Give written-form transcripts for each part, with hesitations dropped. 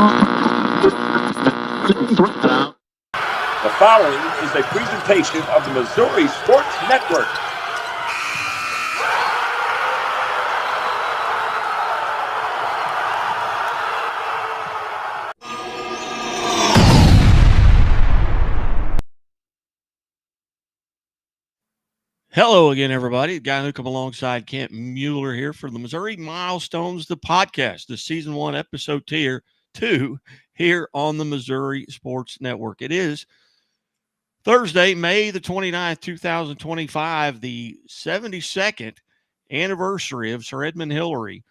The following is a presentation of the Missouri Sports Network. Hello again, everybody. The guy who come alongside Kent Mueller here for the Missouri Milestones, the podcast, the season 1, episode 2 here on the Missouri Sports Network. It is Thursday, May the 29th, 2025, the 72nd anniversary of Sir Edmund Hillary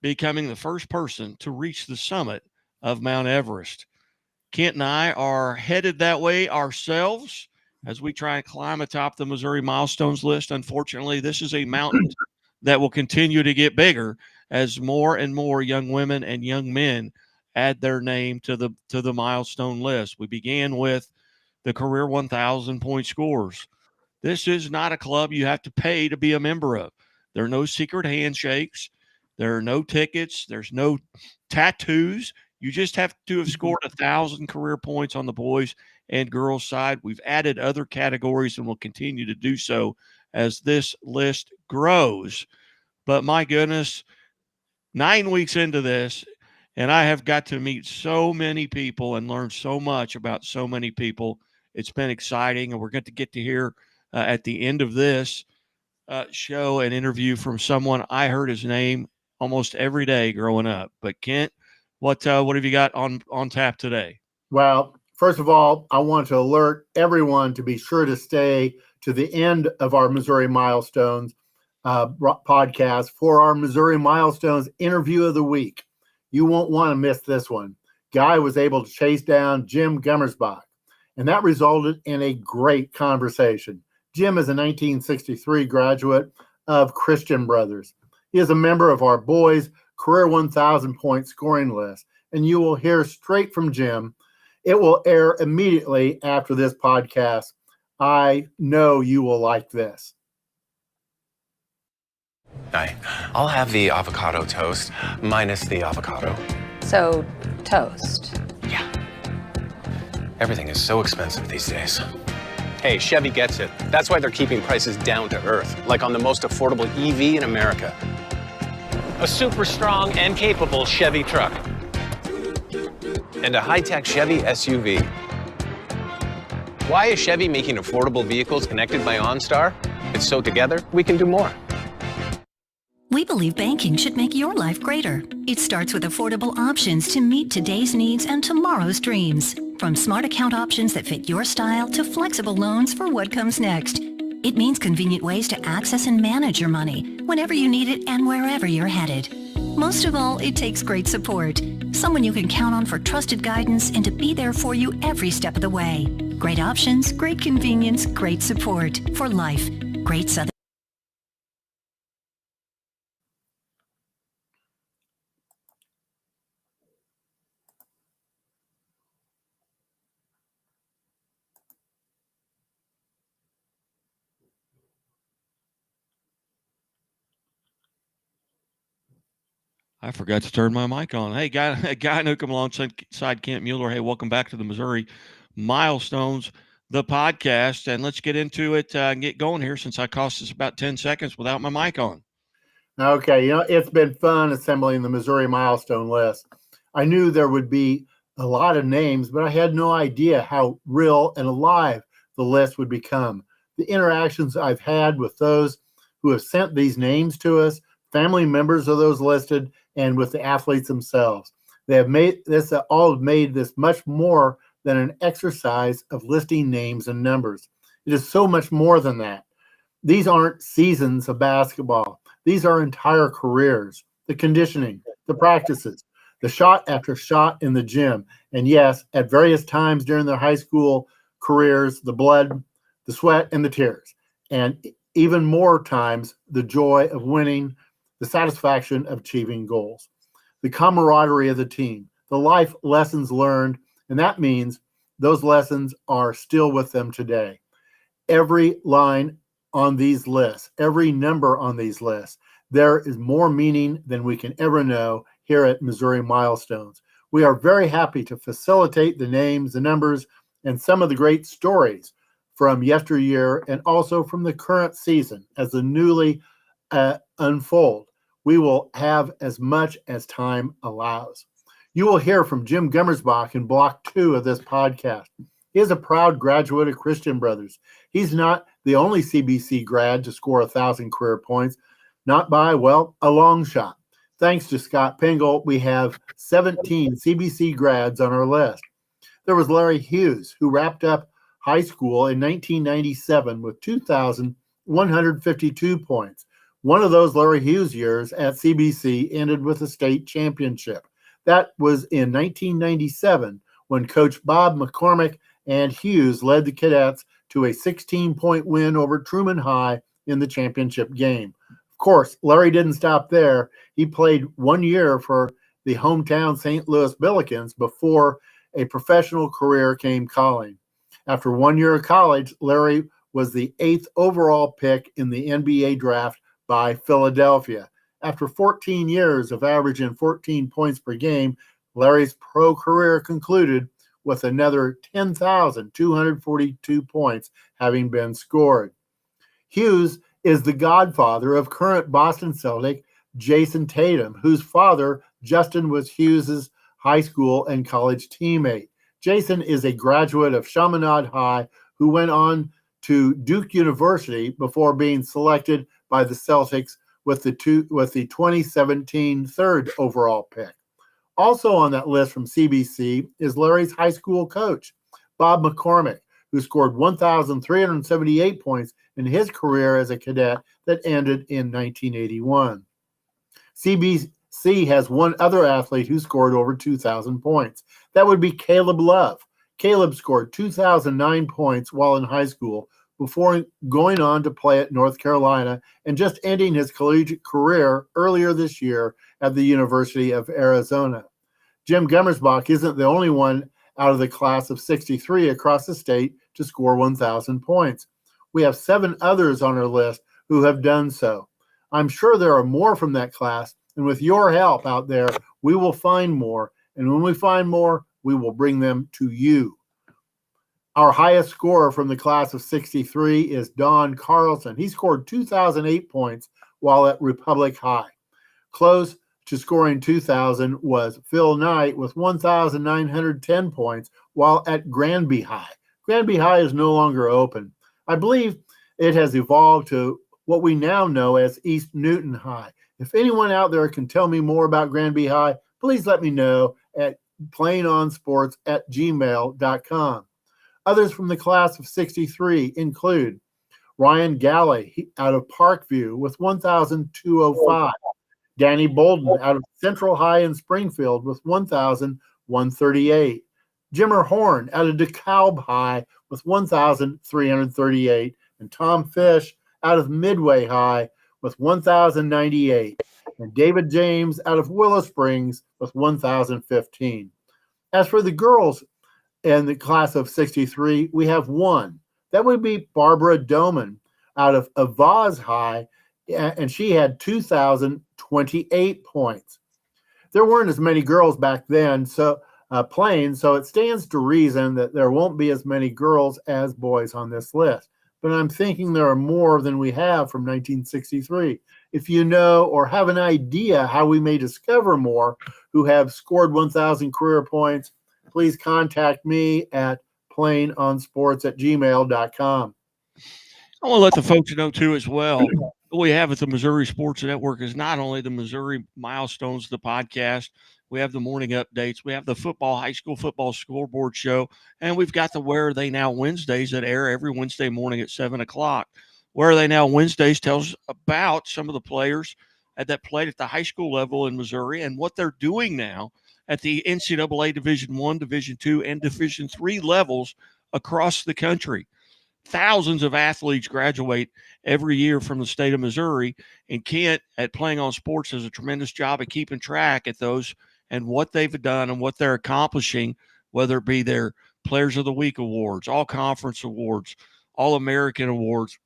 becoming the first person to reach the summit of Mount Everest. Kent and I are headed that way ourselves as we try and climb atop the Missouri Milestones list. Unfortunately, this is a mountain that will continue to get bigger as more and more young women and young men add their name to the milestone list. We began with the career 1,000 point scorers. This is not a club you have to pay to be a member of. There are no secret handshakes. There are no tickets. There's no tattoos. You just have to have scored 1,000 career points on the boys and girls side. We've added other categories and will continue to do so as this list grows. But my goodness, 9 weeks into this, and I have got to meet so many people and learn so much about so many people. It's been exciting, and we're going to get to hear at the end of this show an interview from someone I heard his name almost every day growing up. But Kent, what have you got on tap today? Well, first of all, I want to alert everyone to be sure to stay to the end of our Missouri Milestones podcast for our Missouri Milestones interview of the week. You won't want to miss this one. Guy was able to chase down Jim Gummersbauch, and that resulted in a great conversation. Jim is a 1963 graduate of Christian Brothers. He is a member of our boys' career 1,000 point scoring list, and you will hear straight from Jim. It will air immediately after this podcast. I know you will like this. Hi, I'll have the avocado toast minus the avocado. So, toast. Yeah. Everything is so expensive these days. Hey, Chevy gets it. That's why they're keeping prices down to earth, like on the most affordable EV in America. A super strong and capable Chevy truck. And a high-tech Chevy SUV. Why is Chevy making affordable vehicles connected by OnStar? It's so together we can do more. We believe banking should make your life greater. It starts with affordable options to meet today's needs and tomorrow's dreams. From smart account options that fit your style to flexible loans for what comes next. It means convenient ways to access and manage your money whenever you need it and wherever you're headed. Most of all, it takes great support. Someone you can count on for trusted guidance and to be there for you every step of the way. Great options, great convenience, great support. For life. Great Southern. I forgot to turn my mic on. Hey, guy who come alongside Kent Mueller. Hey, welcome back to the Missouri Milestones, the podcast. And let's get into it and get going here since I cost us about 10 seconds without my mic on. Okay, it's been fun assembling the Missouri Milestone list. I knew there would be a lot of names, but I had no idea how real and alive the list would become. The interactions I've had with those who have sent these names to us, family members of those listed, and with the athletes themselves. They have made this much more than an exercise of listing names and numbers. It is so much more than that. These aren't seasons of basketball. These are entire careers, the conditioning, the practices, the shot after shot in the gym. And yes, at various times during their high school careers, the blood, the sweat, and the tears. And even more times, the joy of winning, the satisfaction of achieving goals, the camaraderie of the team, the life lessons learned, and that means those lessons are still with them today. Every line on these lists, every number on these lists, there is more meaning than we can ever know here at Missouri Milestones. We are very happy to facilitate the names, the numbers, and some of the great stories from yesteryear and also from the current season as the newly unfold. We will have as much as time allows. You will hear from Jim Gummersbauch in Block 2 of this podcast. He is a proud graduate of Christian Brothers. He's not the only CBC grad to score 1,000 career points, not by, well, a long shot. Thanks to Scott Pingle, we have 17 CBC grads on our list. There was Larry Hughes, who wrapped up high school in 1997 with 2,152 points. One of those Larry Hughes years at CBC ended with a state championship. That was in 1997 when Coach Bob McCormick and Hughes led the cadets to a 16-point win over Truman High in the championship game. Of course, Larry didn't stop there. He played 1 year for the hometown St. Louis Billikens before a professional career came calling. After 1 year of college, Larry was the 8th overall pick in the NBA draft by Philadelphia. After 14 years of averaging 14 points per game, Larry's pro career concluded with another 10,242 points having been scored. Hughes is the godfather of current Boston Celtic Jason Tatum, whose father, Justin, was Hughes's high school and college teammate. Jason is a graduate of Chaminade High who went on to Duke University before being selected by the Celtics with the 2017 third overall pick. Also on that list from CBC is Larry's high school coach, Bob McCormick, who scored 1,378 points in his career as a cadet that ended in 1981. CBC has one other athlete who scored over 2,000 points. That would be Caleb Love. Caleb scored 2,009 points while in high school before going on to play at North Carolina and just ending his collegiate career earlier this year at the University of Arizona. Jim Gummersbauch isn't the only one out of the class of 63 across the state to score 1,000 points. We have 7 others on our list who have done so. I'm sure there are more from that class, and with your help out there, we will find more. And when we find more, we will bring them to you. Our highest scorer from the class of 63 is Don Carlson. He scored 2,008 points while at Republic High. Close to scoring 2,000 was Phil Knight with 1,910 points while at Granby High. Granby High is no longer open. I believe it has evolved to what we now know as East Newton High. If anyone out there can tell me more about Granby High, please let me know at playingonsports@gmail.com. Others from the class of 63 include Ryan Galley out of Parkview with 1,205. Danny Bolden out of Central High in Springfield with 1,138. Jimmer Horn out of DeKalb High with 1,338. And Tom Fish out of Midway High with 1,098. And David James out of Willow Springs with 1,015. As for the girls in the class of 63, we have one. That would be Barbara Doman out of Avaz High, and she had 2,028 points. There weren't as many girls back then playing, so it stands to reason that there won't be as many girls as boys on this list. But I'm thinking there are more than we have from 1963. If you know or have an idea how we may discover more who have scored 1,000 career points, please contact me at playingonsports@gmail.com. I want to let the folks know, too, as well, what we have at the Missouri Sports Network is not only the Missouri Milestones, the podcast, we have the morning updates, we have the high school football scoreboard show, and we've got the Where Are They Now Wednesdays that air every Wednesday morning at 7 o'clock. Where Are They Now Wednesdays tells about some of the players that played at the high school level in Missouri and what they're doing now at the NCAA Division I, Division II, and Division III levels across the country. Thousands of athletes graduate every year from the state of Missouri, and Kent at Playing on Sports does a tremendous job of keeping track at those and what they've done and what they're accomplishing, whether it be their Players of the Week awards, all conference awards, all American awards,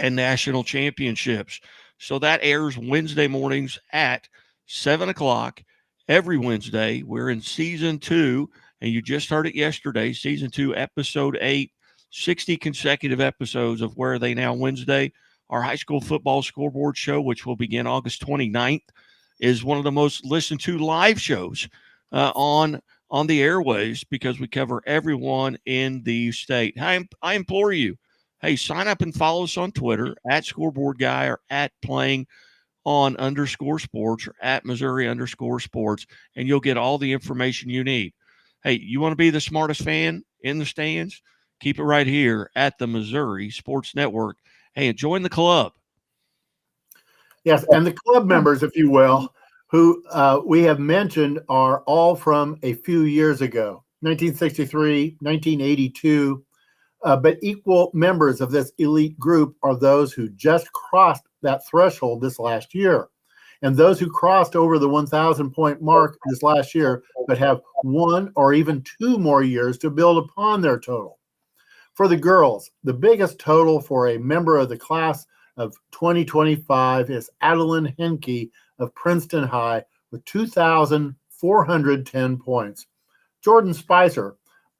and national championships. So that airs Wednesday mornings at 7 o'clock every Wednesday. We're in season 2, and you just heard it yesterday, season 2, episode 8, 60 consecutive episodes of Where Are They Now Wednesday. Our high school football scoreboard show, which will begin August 29th, is one of the most listened to live shows on the airwaves because we cover everyone in the state. I implore you, hey, sign up and follow us on Twitter at Scoreboard Guy or at Playing on _sports or at Missouri _sports, and you'll get all the information you need. Hey, you want to be the smartest fan in the stands? Keep it right here at the Missouri Sports Network. Hey, and join the club. Yes, and the club members, if you will, who we have mentioned are all from a few years ago, 1963, 1982. But equal members of this elite group are those who just crossed that threshold this last year. And those who crossed over the 1,000 point mark this last year, but have 1 or even 2 more years to build upon their total. For the girls, the biggest total for a member of the class of 2025 is Adeline Henke of Princeton High with 2,410 points. Jordan Spicer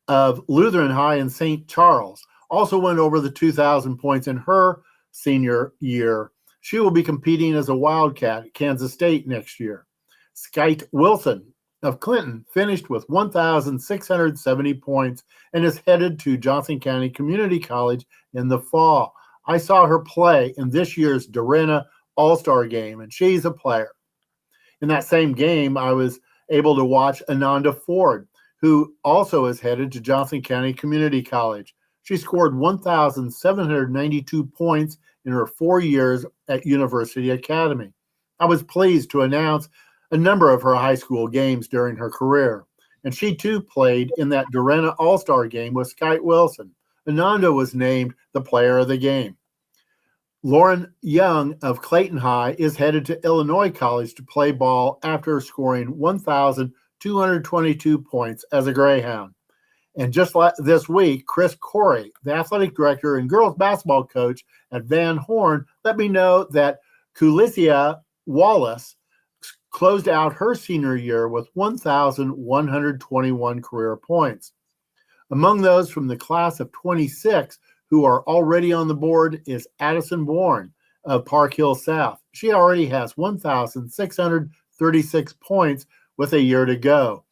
of Lutheran High in St. Charles also went over the 2,000 points in her senior year. She will be competing as a Wildcat at Kansas State next year. Skyte Wilson of Clinton finished with 1,670 points and is headed to Johnson County Community College in the fall. I saw her play in this year's Dorena All-Star game, and she's a player. In that same game, I was able to watch Ananda Ford, who also is headed to Johnson County Community College. She scored 1,792 points in her 4 years at University Academy. I was pleased to announce a number of her high school games during her career, and she too played in that Dorena All-Star game with Skyte Wilson. Ananda was named the player of the game. Lauren Young of Clayton High is headed to Illinois College to play ball after scoring 1,222 points as a Greyhound. And just this week, Chris Corey, the athletic director and girls basketball coach at Van Horn, let me know that Kulicia Wallace closed out her senior year with 1,121 career points. Among those from the class of 26 who are already on the board is Addison Bourne of Park Hill South. She already has 1,636 points with a year to go.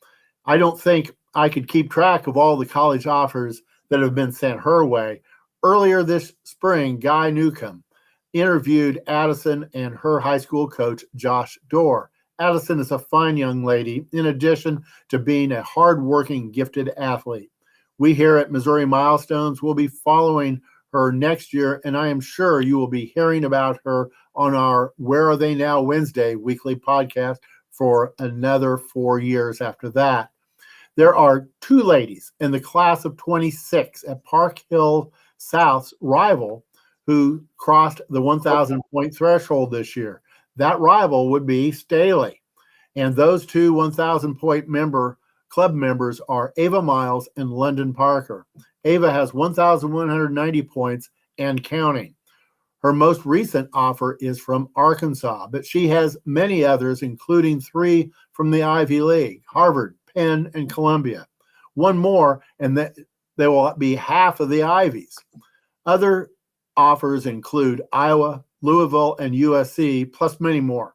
I don't think I could keep track of all the college offers that have been sent her way. Earlier this spring, Guy Newcomb interviewed Addison and her high school coach, Josh Dorr. Addison is a fine young lady, in addition to being a hardworking, gifted athlete. We here at Missouri Milestones will be following her next year, and I am sure you will be hearing about her on our Where Are They Now Wednesday weekly podcast for another 4 years after that. There are 2 ladies in the class of 26 at Park Hill South's rival who crossed the 1,000 point threshold this year. That rival would be Staley. And those 2 1,000 point club members are Ava Miles and London Parker. Ava has 1,190 points and counting. Her most recent offer is from Arkansas, but she has many others, including 3 from the Ivy League, Harvard, Penn, and Columbia. 1 more, and they will be half of the Ivies. Other offers include Iowa, Louisville, and USC, plus many more.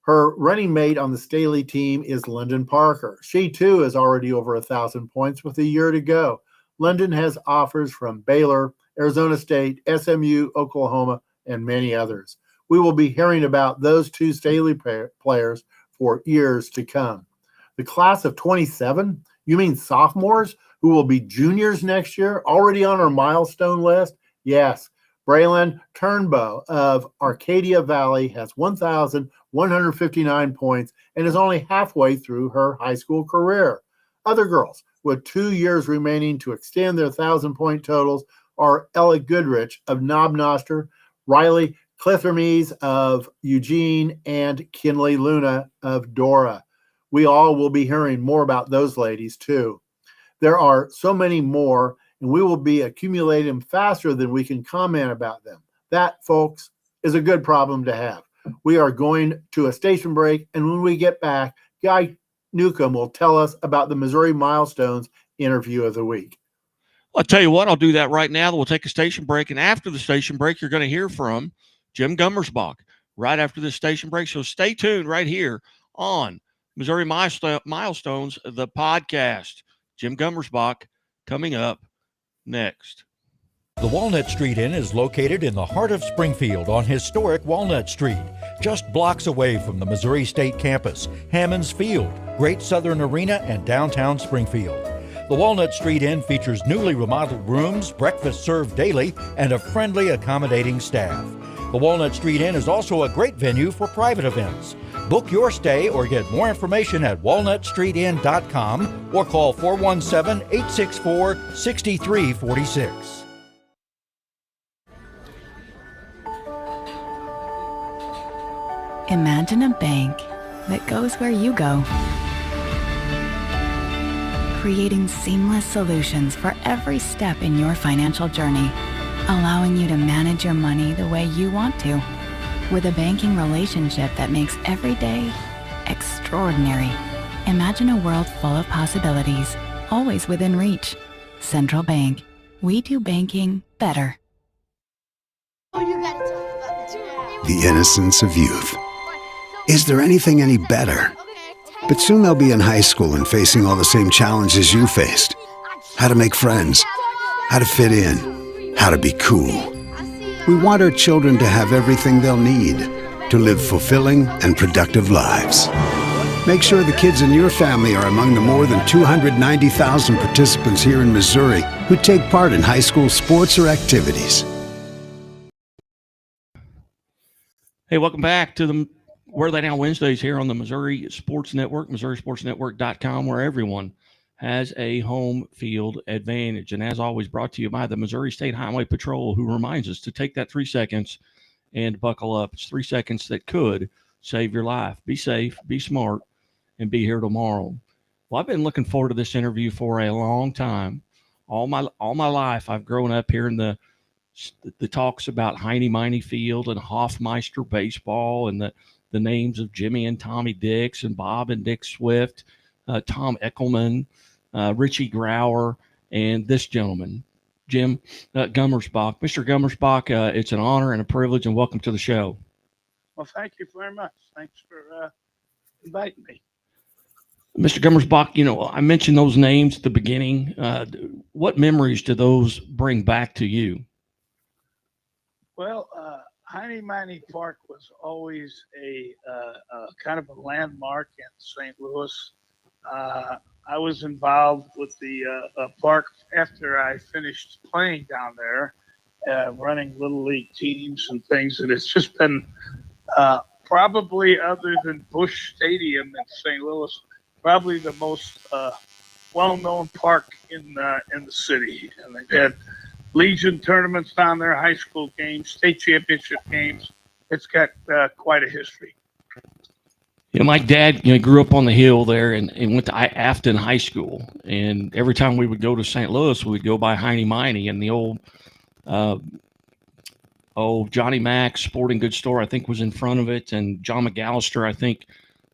Her running mate on the Staley team is London Parker. She, too, is already over 1,000 points with a year to go. London has offers from Baylor, Arizona State, SMU, Oklahoma, and many others. We will be hearing about those 2 Staley players for years to come. The class of 27, you mean sophomores who will be juniors next year, already on our milestone list? Yes. Braylon Turnbow of Arcadia Valley has 1,159 points and is only halfway through her high school career. Other girls with 2 years remaining to extend their 1,000-point totals are Ella Goodrich of Knobnoster, Riley Clithermes of Eugene, and Kinley Luna of Dora. We all will be hearing more about those ladies, too. There are so many more, and we will be accumulating them faster than we can comment about them. That, folks, is a good problem to have. We are going to a station break, and when we get back, Guy Newcomb will tell us about the Missouri Milestones interview of the week. I'll tell you what, I'll do that right now. We'll take a station break, and after the station break, you're going to hear from Jim Gummersbauch right after this station break. So stay tuned right here on Missouri Milestones, the podcast. Jim Gummersbauch coming up next. The Walnut Street Inn is located in the heart of Springfield on historic Walnut Street, just blocks away from the Missouri State Campus, Hammonds Field, Great Southern Arena, and downtown Springfield. The Walnut Street Inn features newly remodeled rooms, breakfast served daily, and a friendly, accommodating staff. The Walnut Street Inn is also a great venue for private events. Book your stay or get more information at walnutstreetinn.com or call 417-864-6346. Imagine a bank that goes where you go, creating seamless solutions for every step in your financial journey, allowing you to manage your money the way you want to, with a banking relationship that makes every day extraordinary. Imagine a world full of possibilities, always within reach. Central Bank. We do banking better. The innocence of youth. Is there anything any better? But soon they'll be in high school and facing all the same challenges you faced. How to make friends, how to fit in, how to be cool. We want our children to have everything they'll need to live fulfilling and productive lives. Make sure the kids in your family are among the more than 290,000 participants here in Missouri who take part in high school sports or activities. Hey, welcome back to the Where They Now Wednesdays here on the Missouri Sports Network, MissouriSportsNetwork.com, where everyone has a home field advantage. And as always, brought to you by the Missouri State Highway Patrol, who reminds us to take that 3 seconds and buckle up. It's 3 seconds that could save your life. Be safe, be smart, and be here tomorrow. Well, I've been looking forward to this interview for a long time. All my life, I've grown up hearing the talks about Heine Miney Field and Hoffmeister baseball and the names of Jimmy and Tommy Dix and Bob and Dick Swift, Tom Eckelman, Richie Grauer, and this gentleman, Jim Gummersbauch. Mr. Gummersbauch, it's an honor and a privilege, and welcome to the show. Well, thank you very much. Thanks for inviting me. Mr. Gummersbauch, you know, I mentioned those names at the beginning. What memories do those bring back to you? Well, Heine Miney Park was always a kind of a landmark in St. Louis. I was involved with the park after I finished playing down there, running little league teams and things. And it's just been probably, other than Busch Stadium in St. Louis, probably the most well-known park in the city. And they've had Legion tournaments down there, high school games, state championship games. It's got quite a history. You know, my dad, grew up on the hill there and went to Afton High School. And every time we would go to St. Louis, we'd go by Heine Miney and the old Johnny Mack's Sporting Goods store, I think, was in front of it. And John McAllister, I think,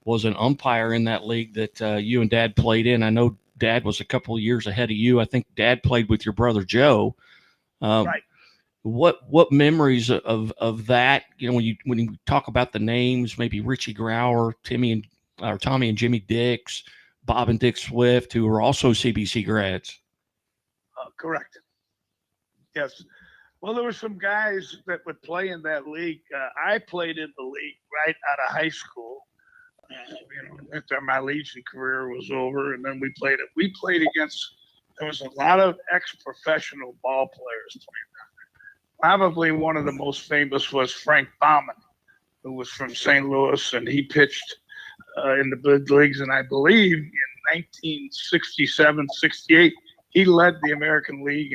was an umpire in that league that you and Dad played in. I know Dad was a couple of years ahead of you. I think Dad played with your brother Joe. Right. What memories of that? When you talk about the names, maybe Richie Grauer, Tommy and Jimmy Dix, Bob and Dick Swift, who are also CBC grads. Correct. Yes. Well, there were some guys that would play in that league. I played in the league right out of high school. After my Legion career was over, and then we played it. We played against. There was a lot of ex-professional ball players playing down there. Probably one of the most famous was Frank Baumann, who was from St. Louis, and he pitched in the big leagues. And I believe in 1967, 68, he led the American League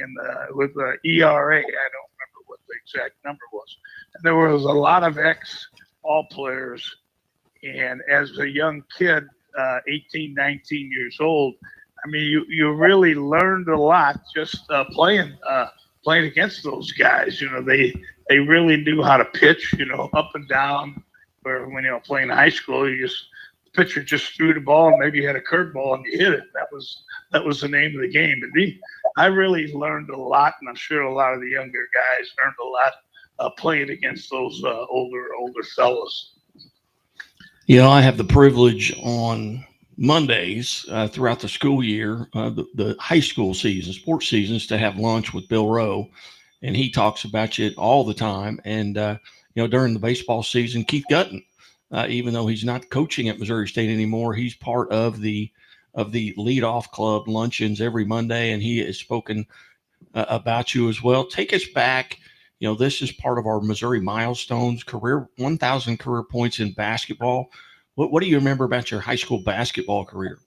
with ERA. I don't remember what the exact number was. And there was a lot of ex-ball players. And as a young kid, 18, 19 years old, I mean, you really learned a lot just playing against those guys. They really knew how to pitch, up and down. Where when playing high school, you just pitcher just threw the ball and maybe you had a curveball and you hit it. That was the name of the game. And I really learned a lot, and I'm sure a lot of the younger guys learned a lot playing against those older fellas. You know, I have the privilege on Mondays throughout the school year, the high school season, sports seasons, to have lunch with Bill Rowe, and he talks about you all the time. And during the baseball season, Keith Gutton, even though he's not coaching at Missouri State anymore, he's part of the leadoff club luncheons every Monday, and he has spoken about you as well. Take us back. You know, this is part of our Missouri Milestones career, 1,000 career points in basketball. What do you remember about your high school basketball career?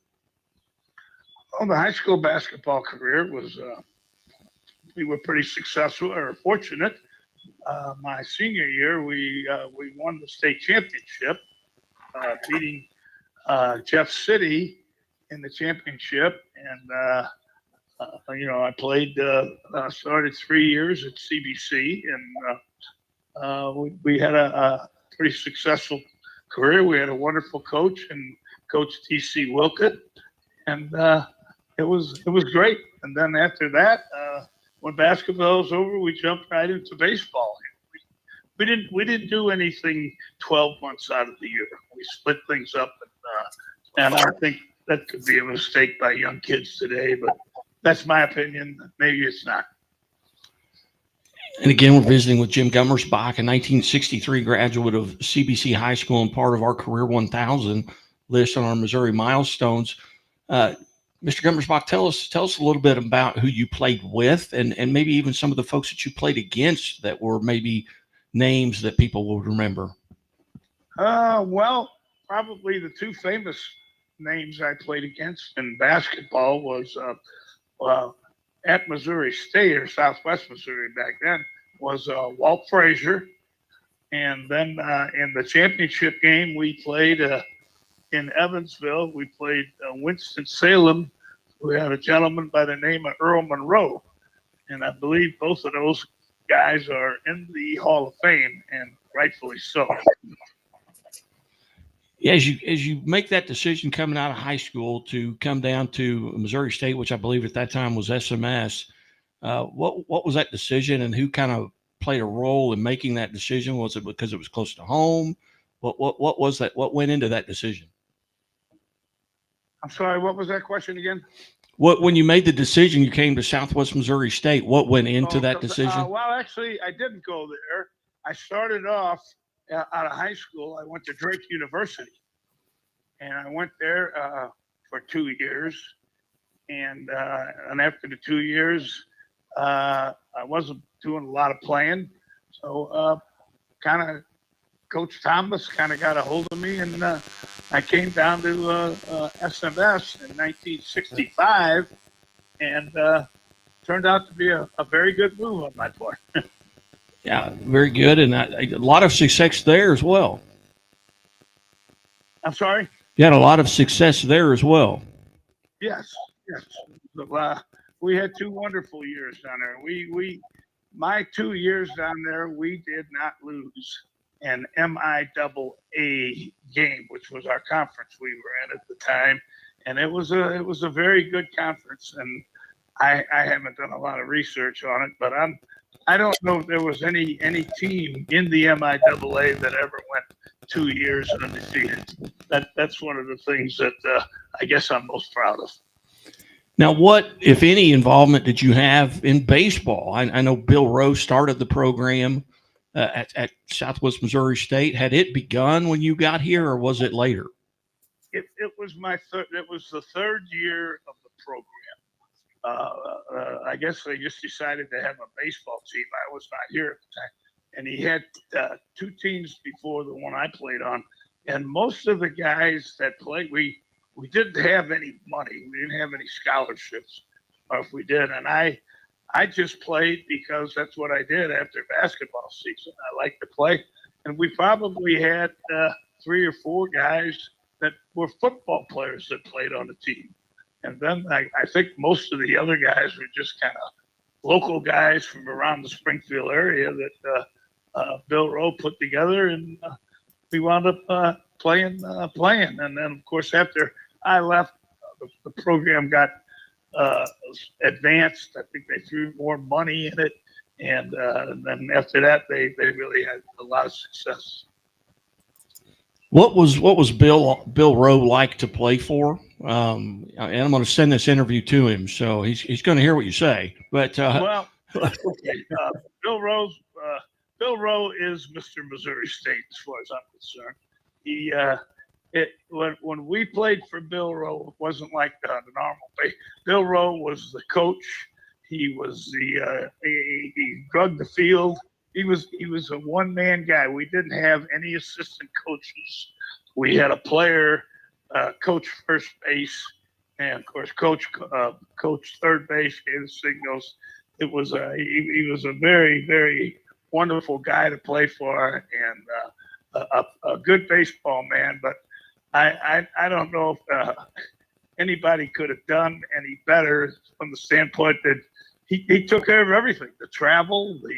Well, the high school basketball career was, we were pretty successful or fortunate. My senior year, we won the state championship, beating Jeff City in the championship. And, I played, started 3 years at CBC, and we had a pretty successful career. We had a wonderful coach, and Coach T.C. Wilkett, and it was great. And then after that, when basketball was over, we jumped right into baseball. We didn't do anything 12 months out of the year. We split things up, and I think that could be a mistake by young kids today, but that's my opinion. Maybe it's not. And again, we're visiting with Jim Gummersbauch, a 1963 graduate of CBC High School and part of our Career 1000 list on our Missouri Milestones. Mr. Gummersbauch, tell us a little bit about who you played with, and maybe even some of the folks that you played against that were maybe names that people will remember. Well, probably the two famous names I played against in basketball was at Missouri State, or Southwest Missouri back then, was Walt Frazier. And then in the championship game, we played in Evansville. We played Winston-Salem. We had a gentleman by the name of Earl Monroe. And I believe both of those guys are in the Hall of Fame, and rightfully so. Yeah, as you make that decision coming out of high school to come down to Missouri State, which I believe at that time was SMS, what was that decision, and who kind of played a role in making that decision? Was it because it was close to home? What was that? What went into that decision? I'm sorry, what was that question again? When you made the decision, you came to Southwest Missouri State. What went into that decision? Well, actually, I didn't go there. I started off out of high school. I went to Drake University, and I went there for 2 years. And after the 2 years, I wasn't doing a lot of playing. So kind of Coach Thomas kind of got a hold of me, and I came down to SMS in 1965, and turned out to be a very good move on my part. Yeah, very good, and a lot of success there as well. I'm sorry? You had a lot of success there as well. Yes. We had 2 wonderful years down there. My 2 years down there, we did not lose an MIAA game, which was our conference we were in at the time, and it was a very good conference. And I haven't done a lot of research on it, but I don't know if there was any team in the MIAA that ever went 2 years undefeated. That's one of the things that I guess I'm most proud of. Now, what, if any, involvement did you have in baseball? I know Bill Rowe started the program at Southwest Missouri State. Had it begun when you got here, or was it later? It was it was the 3rd year of the program. I guess they just decided to have a baseball team. I was not here at the time, and he had 2 teams before the one I played on. And most of the guys that played, we didn't have any money. We didn't have any scholarships, or if we did. And I just played because that's what I did after basketball season. I liked to play. And we probably had 3 or 4 guys that were football players that played on the team. And then I think most of the other guys were just kind of local guys from around the Springfield area that Bill Rowe put together. And we wound up playing. And then, of course, after I left, the program got advanced. I think they threw more money in it. And then after that, they really had a lot of success. What was Bill Rowe like to play for? And I'm going to send this interview to him, so he's going to hear what you say. But well, okay. Bill Rowe is Mr. Missouri State as far as I'm concerned. He when we played for Bill Rowe, it wasn't like the normal play. Bill Rowe was the coach. He was he drugged the field. He was a one-man guy. We didn't have any assistant coaches. We had a player, coach first base, and of course coach third base, gave the signals. It was he was a very, very wonderful guy to play for, and a good baseball man. But I don't know if anybody could have done any better from the standpoint that he took care of everything. The travel, the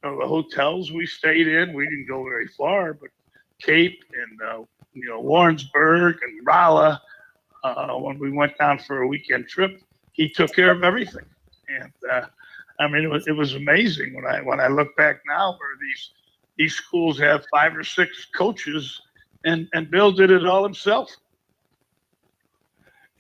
hotels we stayed in. We didn't go very far, but Cape and Warrensburg and Rolla. When we went down for a weekend trip, he took care of everything. And I mean, it was amazing when I look back now, where these schools have 5 or 6 coaches, and Bill did it all himself.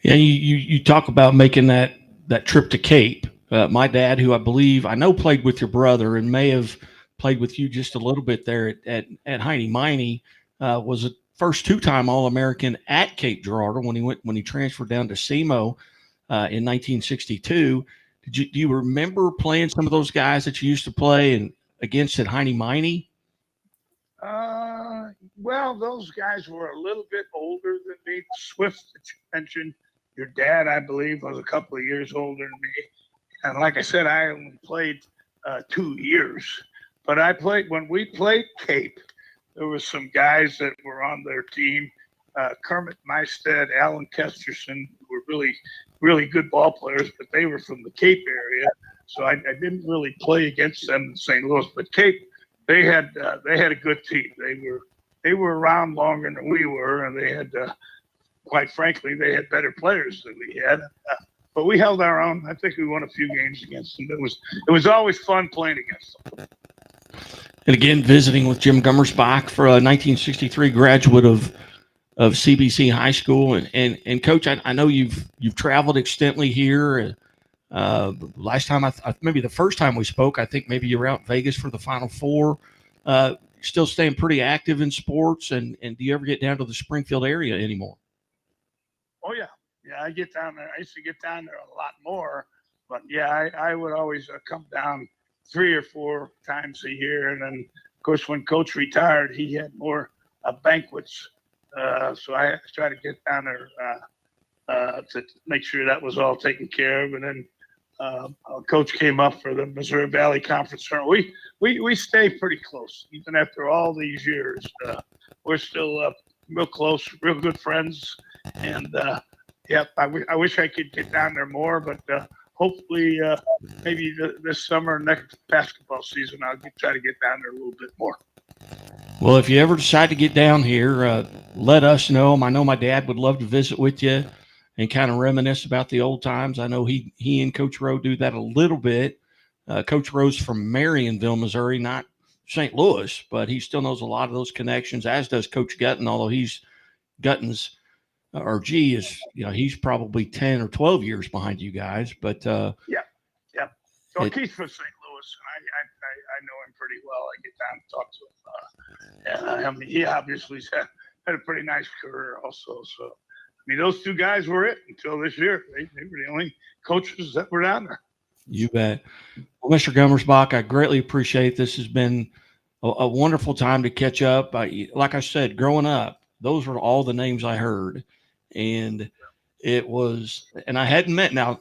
Yeah, you talk about making that trip to Cape. My dad, who I know played with your brother and may have played with you just a little bit there at Heine Miney, was a first 2-time All-American at Cape Girardeau when he transferred down to SEMO in 1962. Do you remember playing some of those guys that you used to play and against at Heine Miney? Well, those guys were a little bit older than me. Swift, that you mentioned, your dad, I believe, was a couple of years older than me. And like I said, I only played 2 years. But when we played Cape, there were some guys that were on their team, Kermit Meistead, Alan Kesterson, who were really, really good ball players, but they were from the Cape area. So I didn't really play against them in St. Louis. But Cape, they had a good team. They were around longer than we were, and they had, quite frankly, they had better players than we had. But we held our own. I think we won a few games against them. It was always fun playing against them. And again, visiting with Jim Gummersbauch, for a 1963 graduate of CBC High School, and Coach, I know you've traveled extensively here. Last time, maybe the first time we spoke, I think maybe you were out in Vegas for the Final Four. Still staying pretty active in sports, and do you ever get down to the Springfield area anymore? Oh yeah. Yeah, I get down there. I used to get down there a lot more, but yeah, I would always come down 3 or 4 times a year. And then, of course, when Coach retired, he had more banquets. So I try to get down there to make sure that was all taken care of. And then Coach came up for the Missouri Valley Conference tournament. We stay pretty close, even after all these years. We're still real close, real good friends, and. Yep, I wish I could get down there more, but hopefully maybe this summer, next basketball season, I'll try to get down there a little bit more. Well, if you ever decide to get down here, let us know. I know my dad would love to visit with you and kind of reminisce about the old times. I know he and Coach Rowe do that a little bit. Coach Rowe's from Marionville, Missouri, not St. Louis, but he still knows a lot of those connections, as does Coach Gutton, although Gutton's RG is, he's probably 10 or 12 years behind you guys, but yeah. So Keith's from St. Louis, and I know him pretty well. I get down and talk to him. I mean, he obviously had a pretty nice career also. So, I mean, those 2 guys were it until this year. They were the only coaches that were down there. You bet. Well, Mr. Gummersbauch, I greatly appreciate this. Has been a wonderful time to catch up. Like I said, growing up, those were all the names I heard. And it was, and I hadn't met now,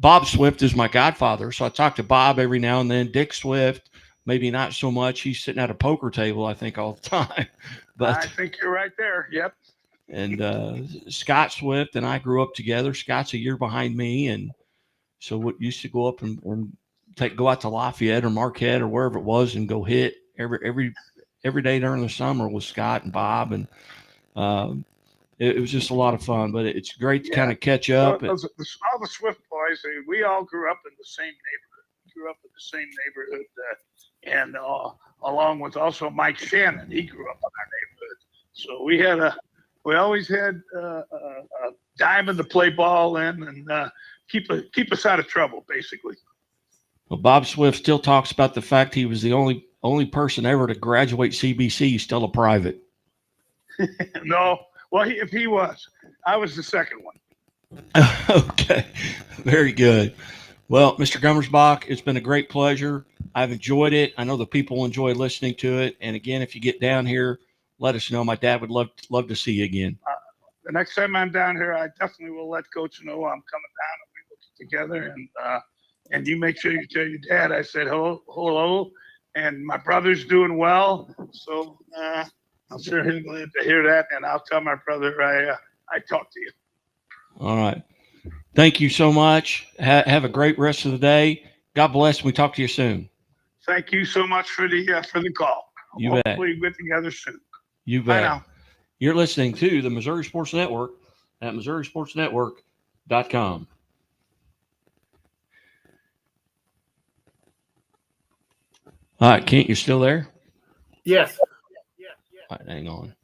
Bob Swift is my godfather. So I talk to Bob every now and then. Dick Swift, maybe not so much. He's sitting at a poker table, I think, all the time. But I think you're right there. Yep. And Scott Swift and I grew up together. Scott's a year behind me. And so we used to go up and go out to Lafayette or Marquette or wherever it was and go hit every day during the summer with Scott and Bob, and it was just a lot of fun. But it's great to kind of catch up. So all the Swift boys, we all grew up in the same neighborhood. And along with also Mike Shannon, he grew up in our neighborhood. So we always had a diamond to play ball in and keep us out of trouble, basically. Well, Bob Swift still talks about the fact he was the only person ever to graduate CBC, still a private. No, well, if he was, I was the second one. Okay, very good. Well, Mr. Gummersbauch, it's been a great pleasure. I've enjoyed it. I know the people enjoy listening to it. And again, if you get down here, let us know. My dad would love to see you again. The next time I'm down here, I definitely will let Coach know I'm coming down and we will get together. And you make sure you tell your dad I said hello, and my brother's doing well. So I'm sure he'll be glad to hear that, and I'll tell my brother I talked to you. All right. Thank you so much. Have a great rest of the day. God bless. We talk to you soon. Thank you so much for the call. You bet. Hopefully we get together soon. You bet. Bye now. You're listening to the Missouri Sports Network at MissouriSportsNetwork.com. All right, Kent, you still there? Yes. All right, hang on.